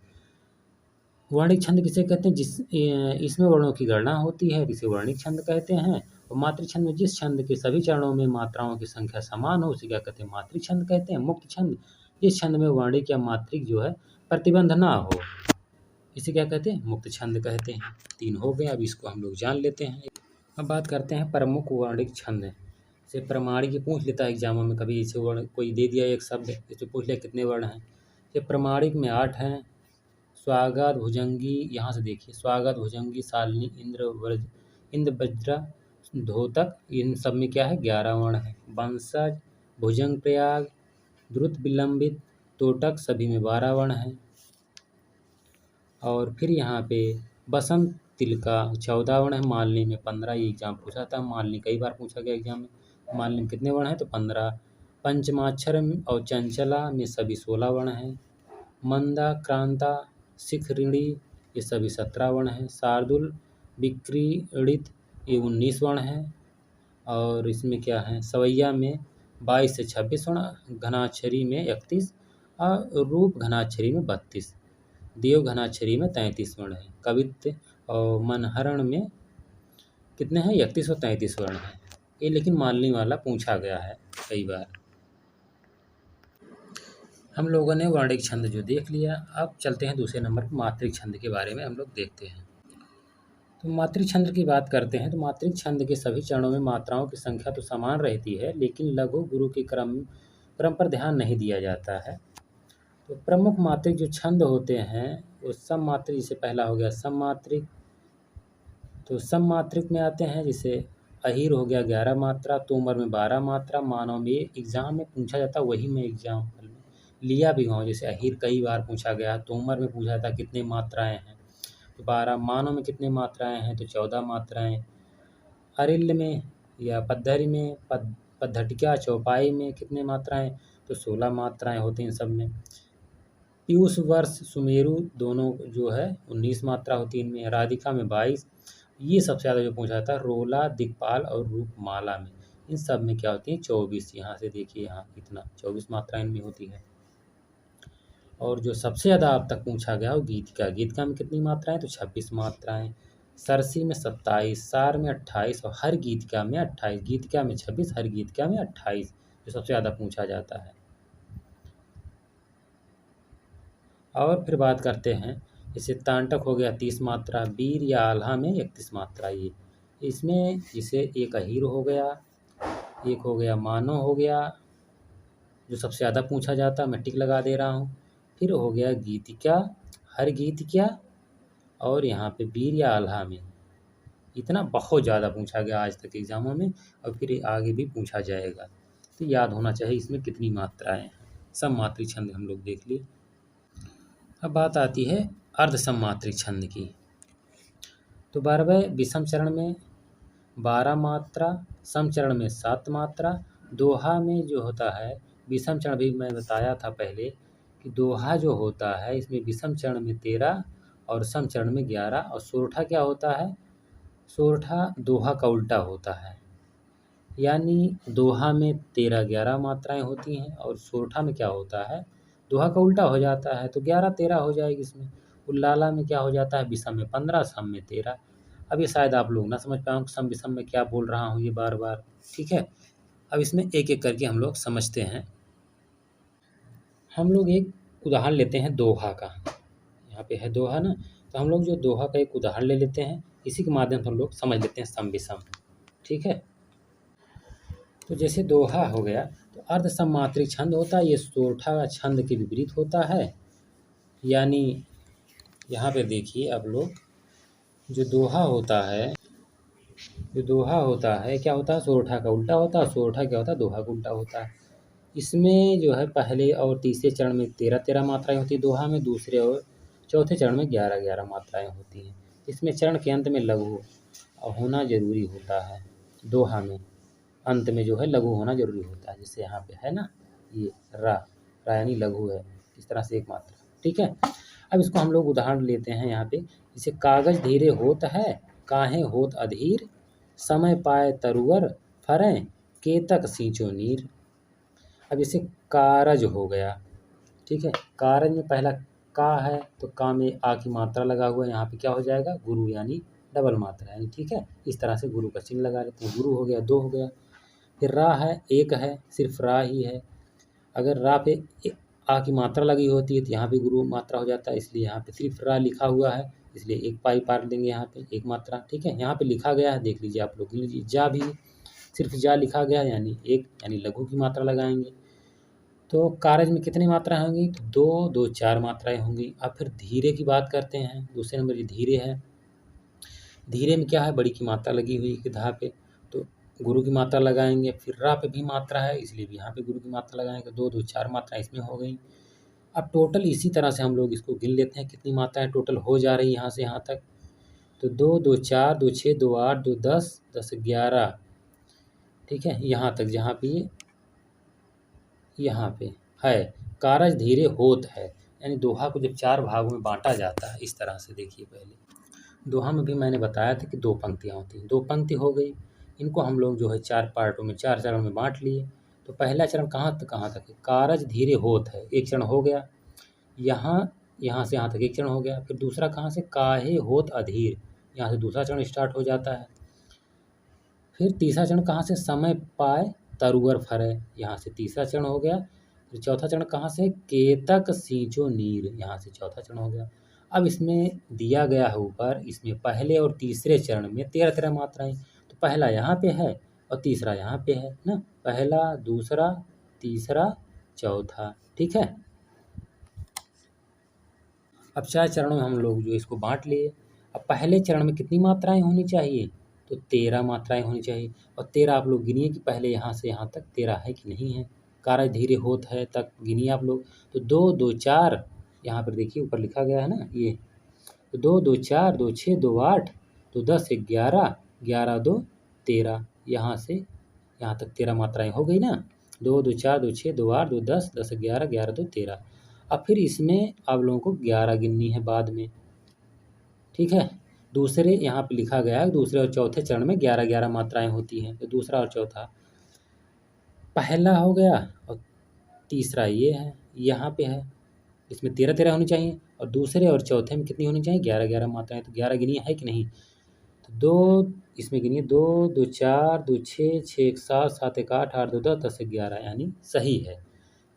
वर्णिक छंद किसे कहते हैं, इसमें वर्णों की गणना होती है, इसे वर्णिक छंद कहते हैं। और मात्रिक छंद में जिस छंद के सभी चरणों में मात्राओं की संख्या समान हो उसे क्या कहते हैं, मात्रिक छंद कहते हैं। मुक्त छंद, जिस छंद में वर्णिक या मात्रिक जो है प्रतिबंध ना हो इसे क्या कहते हैं, मुक्त छंद कहते हैं। 3 हो गए, अब इसको हम लोग जान लेते हैं। अब बात करते हैं प्रमुख वर्णिक छंद। जैसे प्रमाणिक पूछ लेता है एग्जामों में, कभी इसे वर्ण कोई दे दिया एक शब्द, इसे पूछ लिया कितने वर्ण हैं। ये प्रमाणिक में 8 हैं, स्वागत भुजंगी, यहाँ से देखिए स्वागत भुजंगी शालिनी इंद्र वज्रा धोतक, इन सब में क्या है 11 वर्ण है। वंशज, भुजंग प्रयाग, द्रुत विलंबित, तोटक सभी में 12 वर्ण है। और फिर यहाँ पे बसंत तिलका 14 वर्ण है। मालिनी में 15, ये एग्जाम पूछा था, मालिनी कई बार पूछा गया एग्जाम में। मालिनी में कितने वर्ण हैं तो 15। पंचमाक्षर और चंचला में सभी 16 वर्ण हैं। मंदा, क्रांता, शिखरिणी ये सभी 17 वर्ण हैं। शार्दुल, विक्रीड़ित ये 19 वर्ण हैं। और इसमें क्या है सवैया में 22 से 26 वर्ण, घनाक्षरी में 31 और रूप घनाक्षरी में 32, देव घनाक्षरी में 33 वर्ण हैं। कवित्व और मनहरण में कितने हैं 31 और 33 वर्ण हैं। ये लेकिन मालिनी वाला पूछा गया है कई बार। हम लोगों ने वर्णिक छंद जो देख लिया, अब चलते हैं दूसरे नंबर पर मात्रिक छंद के बारे में हम लोग देखते हैं। तो मात्रिक छंद की बात करते हैं तो मात्रिक छंद के सभी चरणों में मात्राओं की संख्या तो समान रहती है, लेकिन लघु गुरु के क्रम पर ध्यान नहीं दिया जाता है। तो प्रमुख मात्रिक जो छंद होते हैं वो सममात्रिक, जैसे पहला हो गया सममात्रिक। तो सममात्रिक में आते हैं जैसे अहीर हो गया 11 मात्रा, तोमर में 12 मात्रा। मानव में एग्जाम में पूछा जाता, वही मैं एग्जाम्पल में लिया भी हूँ। जैसे अहीर कई बार पूछा गया, तोमर में पूछा था कितने मात्राएं हैं तो 12। मानव में कितने मात्राएं हैं तो 14 मात्राएं। अरिल्य में या पद्धरि में पद्धटिका चौपाई में कितने मात्राएं तो 16 मात्राएं होती हैं सब में। पीयूष वर्ष सुमेरु दोनों जो है 19 मात्रा होती है इनमें। राधिका में 22। ये सबसे ज़्यादा जो पूछा था रोला, दिक्पाल और रूपमाला में, इन सब में क्या होती है 24। यहाँ से देखिए यहाँ कितना 24 मात्राएं इनमें होती है। और जो सबसे ज़्यादा अब तक पूछा गया वो गीतिका। गीतिका में कितनी मात्राएं तो 26 मात्राएं। सरसी में 27, सार में 28 और हर गीतिका में 28। गीतिका में 26, हर गीतिका में 28 जो सबसे ज़्यादा पूछा जाता है। और फिर बात करते हैं जैसे तांटक हो गया 30 मात्रा, वीर या आल्हा में 31 मात्रा। ये इसमें जैसे एक अहीर हो गया, एक हो गया मानव हो गया जो सबसे ज़्यादा पूछा जाता, मैं टिक लगा दे रहा हूँ। फिर हो गया गीतिका, हर गीतिका और यहाँ पे वीर या आल्हा में। इतना बहुत ज़्यादा पूछा गया आज तक एग्जामों में और फिर आगे भी पूछा जाएगा, तो याद होना चाहिए इसमें कितनी मात्राएं हैं। सममात्रिक छंद हम लोग देख लिए। अब बात आती है अर्ध सममात्रिक छंद की। तो 12वें विषम चरण में 12 मात्रा, सम चरण में 7 मात्रा। दोहा में जो होता है, विषम चरण भी मैं बताया था पहले कि दोहा जो होता है इसमें विषम चरण में 13 और सम चरण में 11। और सोरठा क्या होता है, सोरठा दोहा का उल्टा होता है, यानी दोहा में 13-11 मात्राएं होती हैं और सोरठा में क्या होता है दोहा का उल्टा हो जाता है, तो 11-13 हो जाएगी इसमें। उल्लाला में क्या हो जाता है, विषम में 15, सम में 13। अब ये शायद आप लोग ना समझ पाएँ सम विषम में क्या बोल रहा हूँ ये बार बार, ठीक है। अब इसमें एक एक करके हम लोग समझते हैं। हम लोग एक उदाहरण लेते हैं दोहा का, यहाँ पे है दोहा ना, तो हम लोग जो दोहा का एक उदाहरण ले लेते हैं, इसी के माध्यम से हम लोग समझ लेते हैं सम विषम, ठीक है। तो जैसे दोहा हो गया तो अर्ध सममात्रिक छंद होता है, ये सोरठा छंद के विपरीत होता है। यानी यहाँ पे देखिए अब लोग जो दोहा होता है, जो दोहा होता है क्या होता है सोरठा का उल्टा होता है। सोरठा क्या होता है दोहा का उल्टा होता है। इसमें जो है पहले और तीसरे चरण में 13-13 मात्राएं होती है दोहा में, दूसरे और चौथे चरण में 11-11 मात्राएं होती हैं। इसमें चरण के अंत में लघु होना जरूरी होता है। दोहा में अंत में जो है लघु होना जरूरी होता है, जैसे यहाँ पे है ना ये रा यानी लघु है, इस तरह से एक मात्रा, ठीक है। अब इसको हम लोग उदाहरण लेते हैं यहाँ पे, जैसे कागज धीरे होत है, काहे होत अधीर, समय पाए तरुवर, फरें केतक सींचो नीर। अब जैसे कारज हो गया, ठीक है। कारज में पहला का है तो का में आ की मात्रा लगा हुआ है, यहाँ पे क्या हो जाएगा गुरु यानी डबल मात्रा यानी, ठीक है। इस तरह से गुरु का चिन्ह लगा लेते हैं। गुरु हो गया, दो हो गया। फिर रा है, एक है, सिर्फ रा ही है। अगर रा पे आ की मात्रा लगी होती है तो यहाँ पे गुरु मात्रा हो जाता है, इसलिए यहाँ पे सिर्फ रा लिखा हुआ है, इसलिए एक पाई पार देंगे यहाँ पे एक मात्रा, ठीक है। यहाँ पे लिखा गया है देख लीजिए आप लोग, लीजिए जा भी सिर्फ जा लिखा गया यानी एक, यानी लघु की मात्रा लगाएंगे। तो कारज में कितनी मात्राएं होंगी? तो दो, दो चार मात्राएं होंगी। अब फिर धीरे की बात करते हैं। दूसरे नंबर ये धीरे है। धीरे में क्या है? बड़ी की मात्रा लगी हुई है धा पे, तो गुरु की मात्रा लगाएंगे। फिर रा पे भी मात्रा है, इसलिए भी यहाँ पे गुरु की मात्रा लगाएंगे। दो, दो चार मात्रा इसमें हो गई। अब टोटल इसी तरह से हम लोग इसको गिन लेते हैं कितनी मात्राएं टोटल हो जा रही है यहाँ से यहाँ तक। तो दो, दो चार, दो छः, दो आठ, दो दस, 10 11, ठीक है, यहाँ तक जहाँ पे यहाँ पे है कारज धीरे होत है। यानी दोहा को जब चार भागों में बांटा जाता है इस तरह से, देखिए पहले दोहा में भी मैंने बताया था कि दो पंक्तियाँ होती हैं। दो पंक्ति हो गई, इनको हम लोग जो है चार पार्टों में, चार चरणों में बांट लिए। तो पहला चरण कहाँ तक है? कारज धीरे होत है, एक चरण हो गया। यहाँ से यहाँ तक एक चरण हो गया। फिर दूसरा कहाँ से? काहे होत अधीर, यहाँ से दूसरा चरण स्टार्ट हो जाता है। फिर तीसरा चरण कहाँ से? समय पाए तरुअर फरे, यहाँ से तीसरा चरण हो गया। फिर चौथा चरण कहाँ से? केतक सींचो नीर, यहाँ से चौथा चरण हो गया। अब इसमें दिया गया है ऊपर, इसमें पहले और तीसरे चरण में 13 मात्राएं। तो पहला यहाँ पे है और तीसरा यहाँ पे है ना, पहला, दूसरा, तीसरा, चौथा, ठीक है। अब 4 चरणों में हम लोग जो इसको बांट लिए। अब पहले चरण में कितनी मात्राएं होनी चाहिए? तो 13 मात्राएं होनी चाहिए। और 13 आप लोग गिनिए कि पहले यहाँ से यहाँ तक 13 है कि नहीं है। कारज धीरे होत है तक गिनिए आप लोग। तो 2, 2 4, यहाँ पर देखिए ऊपर लिखा गया है ना ये। तो 2, 2 4, 2 6, 2 8, 2 10, 11, 11 2 13, यहाँ से यहाँ तक 13 मात्राएं हो गई ना। 2, 2 4, 2 6, 2 8, 2 10, 10 11, 11 2 13। अब फिर इसमें आप लोगों को 11 गिननी है बाद में, ठीक है। दूसरे यहाँ पे लिखा गया है दूसरे और चौथे चरण में 11-11 मात्राएं होती हैं। तो दूसरा और चौथा पहला हो गया और तीसरा ये है, यहाँ पे है, इसमें 13-13 होनी चाहिए। और दूसरे और चौथे में कितनी होनी चाहिए? 11-11 मात्राएं। तो 11 गिनिए है कि नहीं? तो 2 इसमें गिनिए, 2, 2 4, 2 6, 6 1 7, 7 1 8, 8 2 10, 10 1 11, यानी सही है।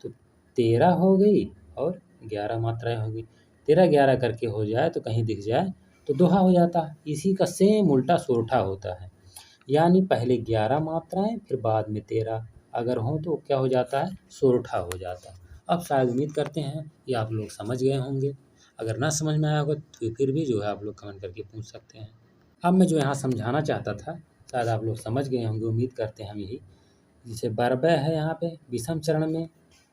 तो 13 हो गई और 11 मात्राएं हो गई। 13-11 करके हो जाए तो कहीं दिख जाए तो दोहा हो जाता है। इसी का सेम उल्टा सोरठा होता है, यानी पहले 11 मात्राएं फिर बाद में 13 अगर हों तो क्या हो जाता है? सोरठा हो जाता है। अब शायद उम्मीद करते हैं कि आप लोग समझ गए होंगे। अगर ना समझ में आया होगा तो फिर भी जो है आप लोग कमेंट करके पूछ सकते हैं। अब मैं जो यहाँ समझाना चाहता था शायद आप लोग समझ गए होंगे, उम्मीद करते हैं हम यही। जैसे बरबय है यहाँ पे विषम चरण में।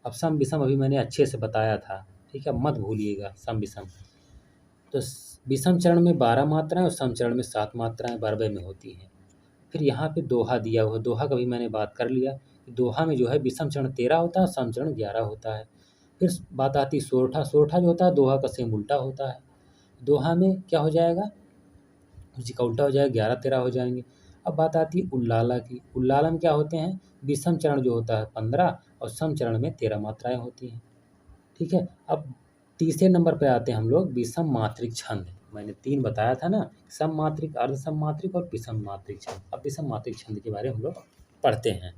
अब सम विषम अभी मैंने अच्छे से बताया था, ठीक है, मत भूलिएगा सम विषम। तो विषम चरण में 12 मात्राएं और सम चरण में 7 मात्राएं बरबय में होती हैं। फिर यहाँ पे दोहा दिया हुआ, दोहा का भी मैंने बात कर लिया। दोहा में जो है विषम चरण 13 होता है, सम चरण 11 होता है। फिर बात आती सोरठा। सोरठा जो होता है दोहा का सेम उल्टा होता है। दोहा में क्या हो जाएगा? उसी का उल्टा हो जाएगा, 11-13 हो जाएंगे। अब बात आती है उल्लाला की। उल्लाला में क्या होते हैं? विषम चरण जो होता है 15 और सम चरण में 13 मात्राएं होती हैं, ठीक है। अब तीसरे नंबर पे आते हैं हम लोग विषम मात्रिक छंद। मैंने 3 बताया था ना, सम मात्रिक, अर्ध सम मात्रिक और विषम मात्रिक छंद। अब विषम मात्रिक छंद के बारे में हम लोग पढ़ते हैं।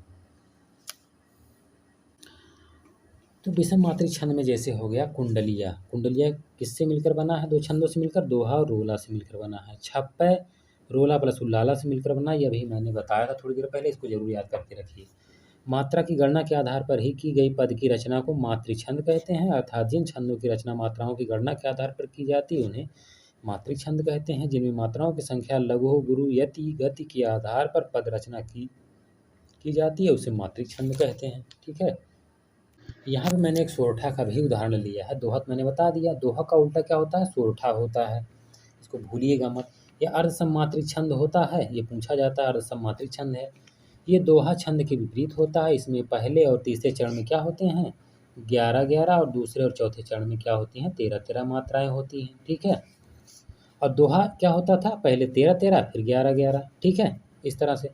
तो विषम मात्रिक छंद में जैसे हो गया कुंडलिया। कुंडलिया किससे मिलकर बना है? 2 छंदों से मिलकर, दोहा और रोला से मिलकर बना है। छप्पय रोला प्लस उल्लाला से मिलकर बना, ये अभी मैंने बताया था थोड़ी देर पहले, इसको जरूर याद करके रखिए। मात्रा की गणना के आधार पर ही की गई पद की रचना को मातृछंद कहते हैं, अर्थात जिन छंदों की रचना मात्राओं की गणना के आधार पर की जाती है उन्हें मातृक छंद कहते हैं। जिनमें मात्राओं की संख्या, लघु, गुरु, यति, गति के आधार पर पद रचना की जाती है उसे मातृक छंद कहते हैं, ठीक है। यहाँ पे मैंने एक सोरठा का भी उदाहरण लिया है। दोहा तो मैंने बता दिया, दोहा का उल्टा क्या होता है? सोरठा होता है, इसको भूलिएगा मत। यह अर्ध सम्मात्रिक छंद होता है, ये पूछा जाता है, अर्ध सम्मात्रिक छंद है। ये दोहा छंद के विपरीत होता है। इसमें पहले और तीसरे चरण में क्या होते हैं? 11-11 और दूसरे और चौथे चरण में क्या होती हैं? 13-13 मात्राएं होती हैं, ठीक है। और दोहा क्या होता था? पहले 13-13 फिर 11-11, ठीक है। इस तरह से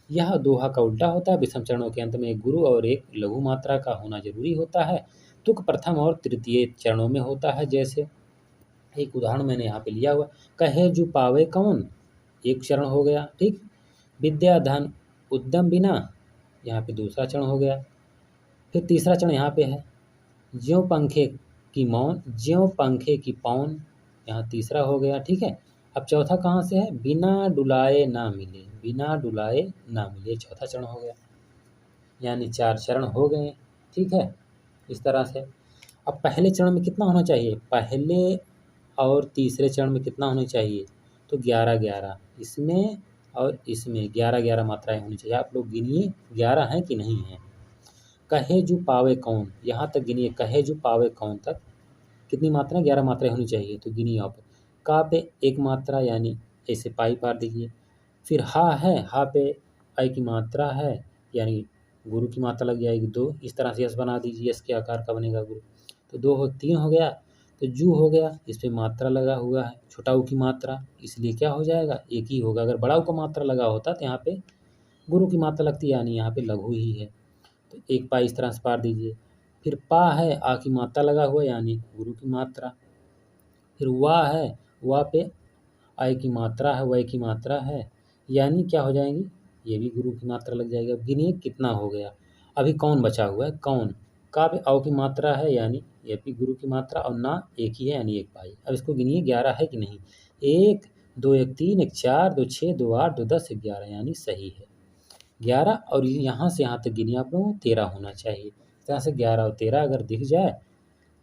यह दोहा का उल्टा होता है। विषम चरणों के अंत में एक गुरु और एक लघु मात्रा का होना जरूरी होता है। तुक प्रथम और तृतीय चरणों में होता है। जैसे एक उदाहरण मैंने यहाँ पे लिया हुआ, कहे जु पावे कौन, एक चरण हो गया, ठीक। विद्या धन उद्यम बिना, यहाँ पे दूसरा चरण हो गया। फिर तीसरा चरण यहाँ पे है, ज्यों पंखे की मौन, ज्यों पंखे की पौन, यहाँ तीसरा हो गया, ठीक है। अब चौथा कहाँ से है? बिना डुलाए ना मिले, बिना डुलाए ना मिले, चौथा चरण हो गया। यानी 4 चरण हो गए, ठीक है। इस तरह से। अब पहले चरण में कितना होना चाहिए, पहले और तीसरे चरण में कितना होना चाहिए, तो 11-11 इसमें और इसमें 11-11 मात्राएं होनी चाहिए। आप लोग गिनिए 11 हैं कि नहीं हैं। कहे जो पावे कौन, यहाँ तक गिनिए, कहे जो पावे कौन तक कितनी मात्राएं, 11 मात्राएं होनी चाहिए। तो गिनिए आप, का पे एक मात्रा यानी ऐसे पाई पार दीजिए। फिर हा है, हा पे आई की मात्रा है यानी गुरु की मात्रा लग जाएगी 2। इस तरह से यस बना दीजिए, यस के आकार का बनेगा गुरु। तो 2 हो 3 हो गया। तो जू हो गया, इस पे मात्रा लगा हुआ है, छोटा ऊ की मात्रा, इसलिए क्या हो जाएगा, एक ही होगा। अगर बड़ा ऊ का मात्रा लगा होता तो यहाँ पे गुरु की मात्रा लगती, यानी यहाँ पे लघु ही है। तो एक पा इस तरह से पार दीजिए। फिर पा है, आ की मात्रा लगा हुआ यानी गुरु की मात्रा। फिर वाह है, वाह पे आई की मात्रा है, वय की मात्रा है, यानी क्या हो जाएंगी, ये भी गुरु की मात्रा लग जाएगी। अब गिनिए कितना हो गया। अभी कौन बचा हुआ है, कौन, का पे औ की मात्रा है यानी ये भी गुरु की मात्रा, और ना एक ही है यानी एक पाई। अब इसको गिनिए 11 है कि नहीं। 1 2 1 3 1 4 2 6 2 8 2 10 11 यानी सही है 11। और यहाँ से यहाँ तक गिनिए आप लोगों को 13 होना चाहिए। इस तरह से 11 और 13 अगर दिख जाए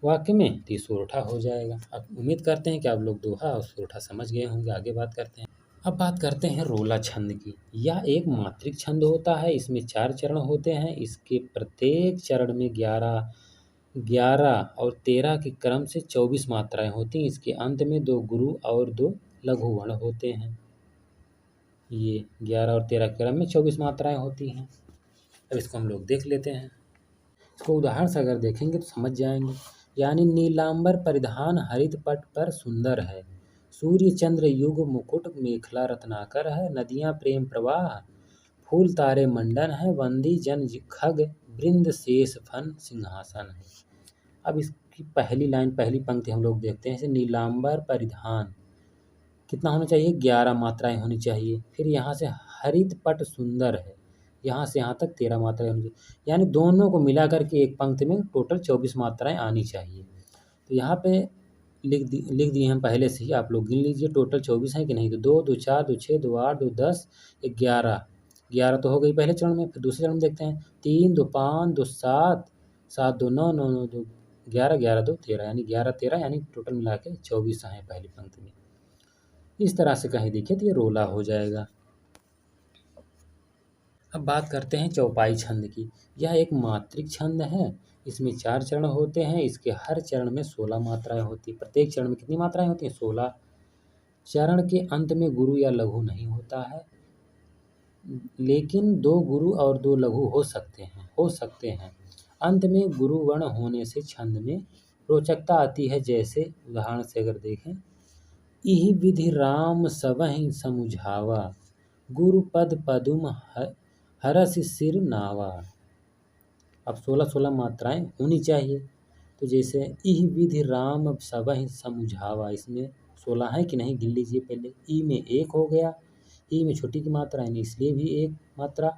वाक्य में तो ये सोरठा हो जाएगा। अब उम्मीद करते हैं कि आप लोग दोहा और सोरठा समझ गए होंगे। आगे बात करते हैं। अब बात करते हैं रोला छंद की। यह एक मात्रिक छंद होता है, इसमें 4 चरण होते हैं। इसके प्रत्येक चरण में 11 11 और 13 के क्रम से 24 मात्राएं होती हैं। इसके अंत में 2 गुरु और 2 लघु वर्ण होते हैं। ये 11 और 13 के क्रम में 24 मात्राएं होती हैं। अब इसको हम लोग देख लेते हैं। इसको उदाहरण से अगर देखेंगे तो समझ जाएंगे। यानी नीलांबर परिधान हरित पट पर सुंदर है, सूर्य चंद्र युग मुकुट मेखला रत्नाकर है, नदियां प्रेम प्रवाह फूल तारे मंडन है, बंदी जन खग वृंद शेष फन सिंहासन है। अब इसकी पहली लाइन, पहली पंक्ति हम लोग देखते हैं। जैसे नीलांबर परिधान कितना होना चाहिए, 11 मात्राएं होनी चाहिए। फिर यहाँ से हरित पट सुंदर है, यहाँ से यहाँ तक 13 मात्राएं होनी चाहिए। यानी दोनों को मिला करके एक पंक्ति में टोटल 24 मात्राएं आनी चाहिए। तो यहाँ पे लिख दिए हम पहले से ही, आप लोग गिन लीजिए टोटल 24 है कि नहीं। तो 2 2 4 2 6 2 8 2 10 11 11 तो हो गई पहले चरण में। फिर दूसरे चरण में देखते हैं 3 2 5 2 7 7 2 9 9 9 2 11 11 2 13 यानी 11 13 यानी टोटल मिला के 24 हैं पहली पंक्ति में। इस तरह से कहीं देखिए तो ये रोला हो जाएगा। अब बात करते हैं चौपाई छंद की। यह एक मात्रिक छंद है, इसमें 4 चरण होते हैं। इसके हर चरण में 16 मात्राएं होती हैं। प्रत्येक चरण में कितनी मात्राएं होती हैं, 16। चरण के अंत में गुरु या लघु नहीं होता है, लेकिन 2 गुरु और 2 लघु हो सकते हैं। अंत में गुरु वर्ण होने से छंद में रोचकता आती है। जैसे उदाहरण से अगर देखें, इहि विधि राम सबहि समुझावा, गुरु पद पदुम हरस सिर नावा। अब 16-16 मात्राएं होनी चाहिए। तो जैसे इह विधि राम सबहि समुझावा, इसमें 16 है कि नहीं, गिन लीजिए पहले। ई में 1 हो गया, ई में छोटी की मात्रा है इसलिए भी 1 मात्रा,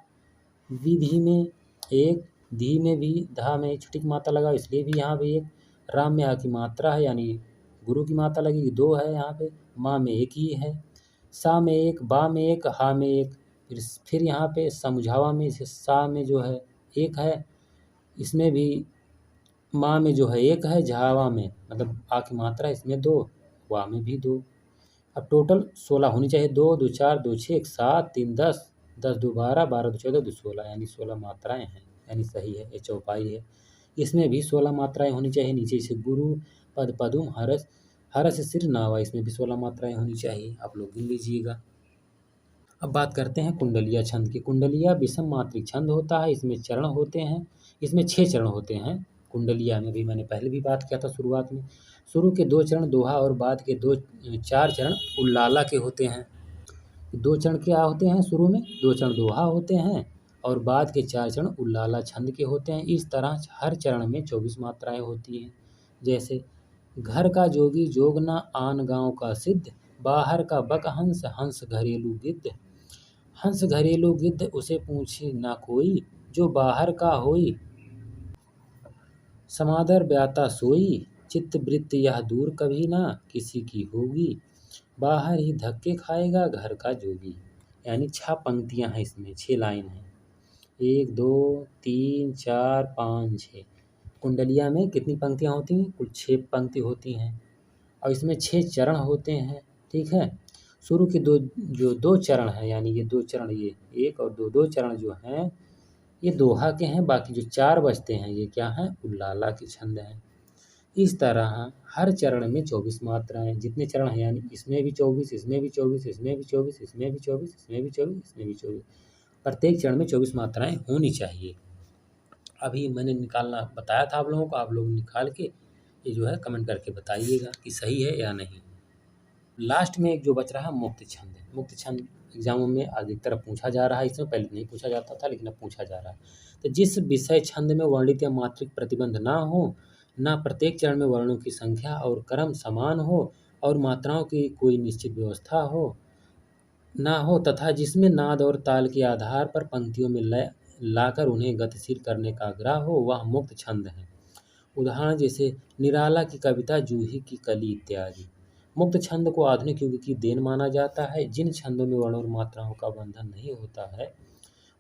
विधि में 1, धी में भी, धा में छोटी की मात्रा लगा इसलिए भी यहाँ भी 1, राम में आ की मात्रा है यानी गुरु की मात्रा लगेगी 2 है यहाँ पे, माँ में 1 ही है, सा में 1, बा में 1, हा में 1। फिर यहाँ पे समझावा में से सा में जो है 1 है, इसमें भी माँ में जो है 1 है, झावा में मतलब आ की मात्रा इसमें 2, वा में भी 2। अब टोटल 16 होनी चाहिए। 2 2 4 2 6 1 7 3 10 10 2 12 12 2 14 2 16 यानी 16 मात्राएं हैं, यानी सही है, ये चौपाई है। इसमें भी 16 मात्राएं होनी चाहिए। नीचे से गुरु पद पदुम हरस हरस सिर नावा, इसमें भी 16 मात्राएं होनी चाहिए। आप लोग गिन लीजिएगा। अब बात करते हैं कुंडलिया छंद की। कुंडलिया विषम मात्रिक छंद होता है, इसमें चरण होते हैं। इसमें 6 चरण होते हैं। कुंडलिया में भी मैंने पहले भी बात किया था शुरुआत में। शुरू के 2 चरण दोहा और बाद के 4 चरण उल्लाला के होते हैं। 2 चरण क्या होते हैं, शुरू में 2 चरण दोहा होते हैं और बाद के 4 चरण उल्लाला छंद के होते हैं। इस तरह हर चरण में 24 मात्राएं होती हैं। जैसे घर का जोगी जोग न आन गाँव का सिद्ध, बाहर का बक हंस हंस घरेलू गिद्ध, हंस घरेलू गिद्ध उसे पूछे ना कोई, जो बाहर का होई समादर ब्याता सोई, चित्त वृत्ति यह दूर कभी ना किसी की होगी, बाहर ही धक्के खाएगा घर का जोगी। यानी 6 पंक्तियां हैं, इसमें 6 लाइन हैं, 1 2 3 4 5 6। कुंडलिया में कितनी पंक्तियाँ होती हैं? कुल 6 पंक्ति होती हैं और इसमें 6 चरण होते हैं, ठीक है। शुरू के जो 2 चरण हैं, यानी ये 2 चरण, ये 1 और 2 चरण जो हैं ये दोहा के हैं, बाकी जो 4 बचते हैं ये क्या हैं? उल्लाला के छंद हैं। इस तरह हर चरण में 24 मात्राएँ, जितने चरण हैं यानी इसमें भी 24, इसमें भी 24, इसमें भी 24, इसमें भी 24, इसमें भी 24, इसमें भी 24, प्रत्येक चरण में 24 मात्राएँ होनी चाहिए। अभी मैंने निकालना बताया था आप लोगों को, आप लोग निकाल के ये जो है कमेंट करके बताइएगा कि सही है या नहीं। लास्ट में एक जो बच रहा है मुक्त छंद है। मुक्त छंद एग्जामों में अधिकतर पूछा जा रहा है, इसमें पहले नहीं पूछा जाता था लेकिन अब पूछा जा रहा है। तो जिस विषय छंद में वर्णित या मात्रिक प्रतिबंध ना हो, ना प्रत्येक चरण में वर्णों की संख्या और क्रम समान हो और मात्राओं की कोई निश्चित व्यवस्था हो ना हो, तथा जिसमें नाद और ताल के आधार पर पंक्तियों में लय लाकर उन्हें गतिशील करने का आग्रह हो, वह मुक्त छंद है। उदाहरण जैसे निराला की कविता, जूही की कली इत्यादि। मुक्त छंद को आधुनिक युग की देन माना जाता है। जिन छंदों में वर्णों और मात्राओं का बंधन नहीं होता है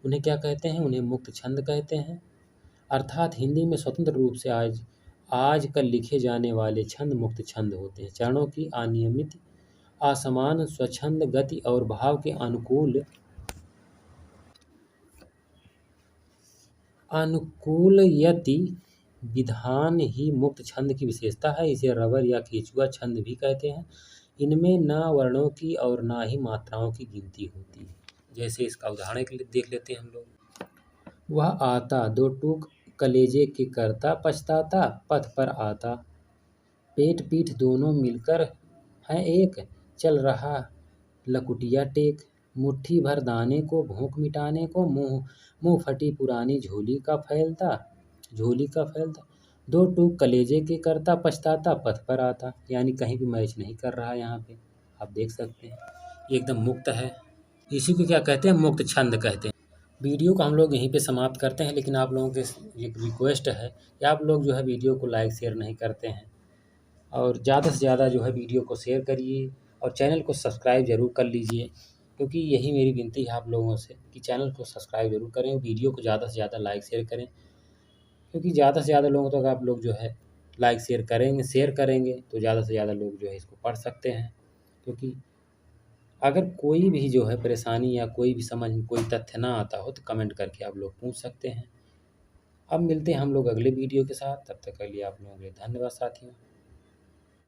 उन्हें क्या कहते हैं? उन्हें मुक्त छंद कहते हैं। अर्थात हिंदी में स्वतंत्र रूप से आजकल लिखे जाने वाले छंद मुक्त छंद होते हैं। चरणों की अनियमित, असमान, स्वच्छंद गति और भाव के अनुकूलयति विधान ही मुक्त छंद की विशेषता है। इसे रबर या केंचुआ छंद भी कहते हैं। इनमें न वर्णों की और न ही मात्राओं की गिनती होती है। जैसे इसका उदाहरण के लिए देख लेते हैं हम लोग। वह आता, 2 टूक कलेजे के करता, पछताता, पथ पर आता। पेट पीठ दोनों मिलकर हैं एक, चल रहा लकुटिया टेक। मुट्ठी भर दाने को भूख मिटाने को, मुँह फटी पुरानी झोली का फैलता। 2 टूक कलेजे के करता, पछताता, पथ पर आता। यानी कहीं भी मैच नहीं कर रहा है यहाँ पे, आप देख सकते हैं ये एकदम मुक्त है। इसी को क्या कहते हैं? मुक्त छंद कहते हैं। वीडियो को हम लोग यहीं पे समाप्त करते हैं, लेकिन आप लोगों के एक रिक्वेस्ट है कि आप लोग जो है वीडियो को लाइक शेयर नहीं करते हैं और ज़्यादा से ज़्यादा जो है वीडियो को शेयर करिए और चैनल को सब्सक्राइब ज़रूर कर लीजिए, क्योंकि यही मेरी विनती है आप लोगों से कि चैनल को सब्सक्राइब ज़रूर करें, वीडियो को ज़्यादा से ज़्यादा लाइक शेयर करें, क्योंकि ज़्यादा से ज़्यादा लोगों तक आप लोग जो है लाइक शेयर करेंगे तो ज़्यादा से ज़्यादा लोग जो है इसको पढ़ सकते हैं। क्योंकि अगर कोई भी जो है परेशानी या कोई भी समझ में कोई तथ्य ना आता हो तो कमेंट करके आप लोग पूछ सकते हैं। अब मिलते हैं हम लोग अगले वीडियो के साथ, तब तक के लिए आप लोगों के लिए धन्यवाद साथियों।